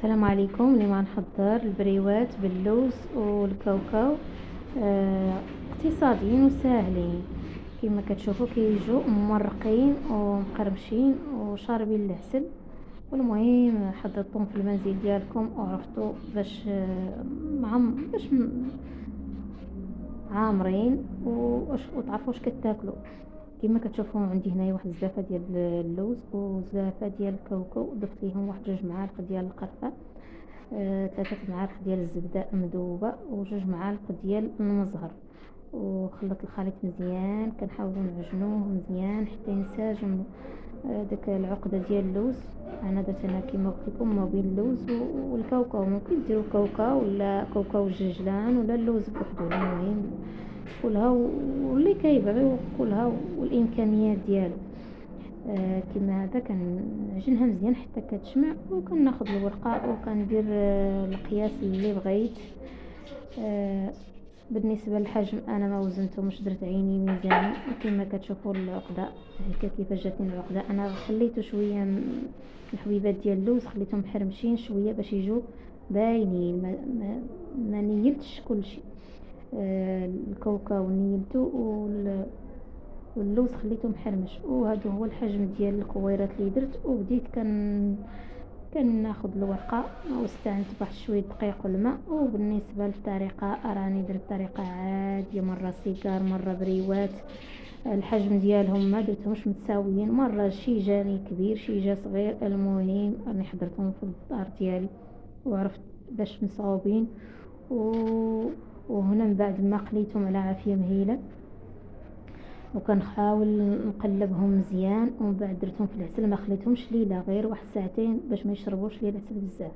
السلام عليكم. اليوم غنحضر البريوات باللوز والكاوكاو. اقتصاديين وساهلين كما كتشوفوا، كيجوا ممرقين ومقرمشين وشاربين العسل. والمهم حضرتوهم في المنزل ديالكم وعرفتوا باش عامرين وتعرفوا واش كتاكلوا. كما كتشوفوا عندي هنايا واحد الزلافه ديال اللوز وزلافه ديال الكاوكاو، ضفت ليهم واحد 2 معالق ديال القرفه، 3 معالق ديال الزبده مذوبه و2 معالق ديال المزهر، وخلط الخليط مزيان. كنحاولوا نعجنوه مزيان حتى ينسجم داك العقده ديال اللوز. انا درت كما قلت لكم ما بين اللوز والكاوكاو، ممكن ديروا كاوكاو ولا كاوكاو الججلان ولا اللوز بوحدو، المهم كلها واللي كيبغي كلها والامكانيات ديالو. كما هذا كنعجنها مزيان حتى كتشمع، وكناخذ الورقه وكندير القياس اللي بغيت. بالنسبه للحجم انا ما وزنتهمش، درت عيني ميزان كما كتشوفوا العقده هكا كيفاش جاتني العقده. انا خليته شويه الحبيبات ديال اللوز خليتهم محرمشين شويه باش يجوا باينين، ما نيلتش كلشي. الكاوكاو نيلتو واللوز خليته محرمش. وهذا هو الحجم ديال الكويرات اللي درت. وبديت كناخذ الورقه واستعنت بواحد شويه دقيق والماء. وبالنسبه للطريقه راني درت طريقه عاديه، مره سيجار مره بريوات. الحجم ديالهم ما درتهمش متساويين، مره شي جاني كبير شي جا صغير. المهم راني حضرتهم في الدار ديالي وعرفت باش مصاوبين. وهنا من بعد ما قليتهم على عافيه مهيله وكنحاول نقلبهم مزيان، ومن بعد درتهم في العسل. ما خليتهمش ليله، غير واحد ساعتين باش ما يشربوش ليه العسل بزاف.